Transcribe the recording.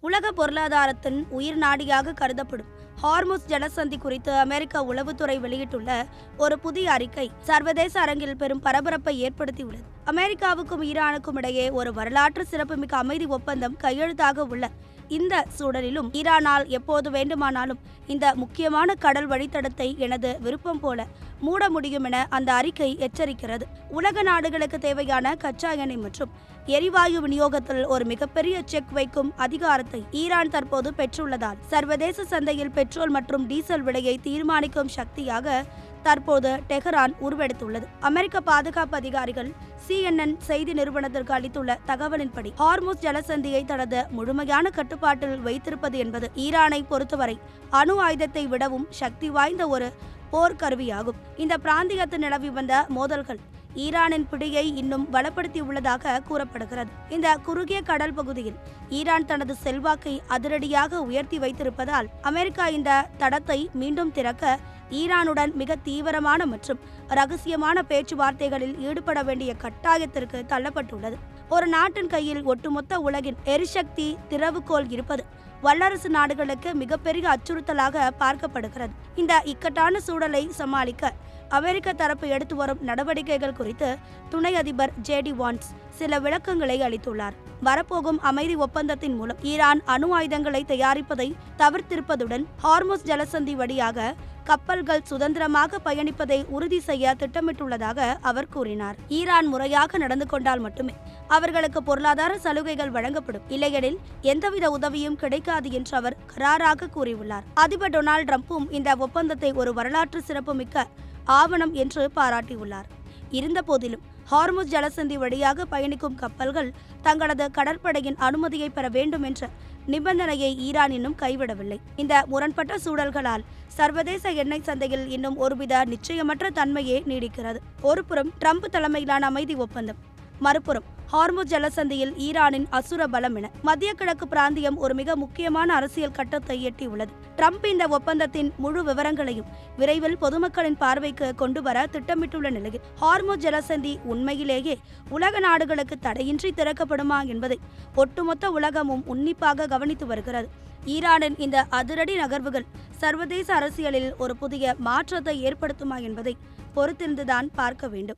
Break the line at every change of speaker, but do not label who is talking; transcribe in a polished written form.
உலக பொருளாதாரத்தின் உயிர் நாடியாக கருதப்படும் ஹார்முஸ் ஜலசந்தி குறித்து அமெரிக்க உளவுத்துறை வெளியிட்டுள்ள ஒரு புதிய அறிக்கை சர்வதேச அரங்கில் பெரும் பரபரப்பை ஏற்படுத்தியுள்ளது. அமெரிக்காவுக்கும் ஈரானுக்கும் இடையே ஒரு வரலாற்று சிறப்புமிக்க அமைதி ஒப்பந்தம் கையெழுத்தாக உள்ள இந்த சூழலிலும் ஈரானால் எப்போது வேண்டுமானாலும் இந்த முக்கியமான கடல் வழித்தடத்தை எனது விருப்பம் போல மூட முடியும் என அந்த அறிக்கை எச்சரிக்கிறது. உலக நாடுகளுக்கு தேவையான கச்சா எண்ணெய் மற்றும் எரிவாயு விநியோகத்தில் ஒரு மிகப்பெரிய செக் வைக்கும் அதிகாரத்தை ஈரான் தற்போது பெற்றுள்ளதால் சர்வதேச சந்தையில் பெட்ரோல் மற்றும் டீசல் விலையை தீர்மானிக்கும் சக்தியாக தற்போது டெஹரான் உருவெடுத்துள்ளது. அமெரிக்க பாதுகாப்பு அதிகாரிகள் CNN செய்தி நிறுவனத்திற்கு அளித்துள்ள தகவலின்படி ஹார்முஸ் ஜலசந்தியை தனது முழுமையான கட்டுப்பாட்டில் வைத்திருப்பது என்பது ஈரானை பொறுத்தவரை அணு ஆயுதத்தை விடவும் சக்தி வாய்ந்த ஒரு போர்க்கருவியாகும். இந்த பிராந்தியத்தில் நிலவி வந்த மோதல்கள் ஈரானின் பிடியை இன்னும் பலப்படுத்தியுள்ளதாக கூறப்படுகிறது. இந்த குறுகிய கடல் பகுதியில் ஈரான் தனது செல்வாக்கை அதிரடியாக உயர்த்தி வைத்திருப்பதால் அமெரிக்கா இந்த தடத்தை மீண்டும் திறக்க ஈரானுடன் மிக தீவிரமான மற்றும் ரகசியமான பேச்சுவார்த்தைகளில் ஈடுபட வேண்டிய கட்டாயத்திற்கு தள்ளப்பட்டுள்ளது. ஒரு நாட்டின் கையில் ஒட்டுமொத்த உலகின் எரிசக்தி திறவுகோல் இருப்பது வல்லரசு நாடுகளுக்கு மிகப்பெரிய அச்சுறுத்தலாக பார்க்கப்படுகிறது. இந்த இக்கட்டான சூழலை சமாளிக்க அமெரிக்க தரப்பு எடுத்து வரும் நடவடிக்கைகள் குறித்து துணை அதிபர் JD வான்ஸ் சில விளக்கங்களை அளித்துள்ளார். வரப்போகும் அமைதி ஒப்பந்தத்தின் மூலம் ஈரான் அணு ஆயுதங்களை தயாரிப்பதை தவிர்த்திருப்பதுடன் ஹார்முஸ் ஜலசந்தி வழியாக கப்பல்கள் சுதந்திரமாக பயணிப்பதை உறுதி செய்ய திட்டமிட்டுள்ளதாக அவர் கூறினார். ஈரான் முறையாக நடந்து கொண்டால் மட்டுமே அவர்களுக்கு பொருளாதார சலுகைகள் வழங்கப்படும், இல்லையெனில் எந்தவித உதவியும் கிடைக்காது என்று அவர் கராராக கூறியுள்ளார். அதிபர் டொனால்டு டிரம்பும் இந்த ஒப்பந்தத்தை ஒரு வரலாற்று சிறப்புமிக்க ஆவணம் என்று பாராட்டியுள்ளார். இருந்தபோதிலும் ஹார்முஸ் ஜலசந்தி வழியாக பயணிக்கும் கப்பல்கள் தங்களது கடற்படையின் அனுமதியை பெற வேண்டும் என்ற நிபந்தனையை ஈரான் இன்னும் கைவிடவில்லை. இந்த முரண்பட்ட சூழல்களால் சர்வதேச எண்ணெய் சந்தையில் இன்னும் ஒருவித நிச்சயமற்ற தன்மையே நீடிக்கிறது. ஒருபுறம் ட்ரம்ப் தலைமையிலான அமைதி ஒப்பந்தம், மறுபுறம் ஹார்முஸ் ஜலசந்தியில் ஈரானின் அசுர பலம் என மத்திய கிழக்கு பிராந்தியம் ஒரு மிக முக்கியமான அரசியல் கட்டத்தை எட்டியுள்ளது. ட்ரம்ப் இந்த ஒப்பந்தத்தின் முழு விவரங்களையும் விரைவில் பொதுமக்களின் பார்வைக்கு கொண்டு வர திட்டமிட்டுள்ள நிலையில் ஹார்முஸ் ஜலசந்தி உண்மையிலேயே உலக நாடுகளுக்கு தடையின்றி திறக்கப்படுமா என்பதை ஒட்டுமொத்த உலகமும் உன்னிப்பாக கவனித்து வருகிறது. ஈரானின் இந்த அதிரடி நகர்வுகள் சர்வதேச அரசியலில் ஒரு புதிய மாற்றத்தை ஏற்படுத்துமா என்பதை பொறுத்திருந்துதான் பார்க்க வேண்டும்.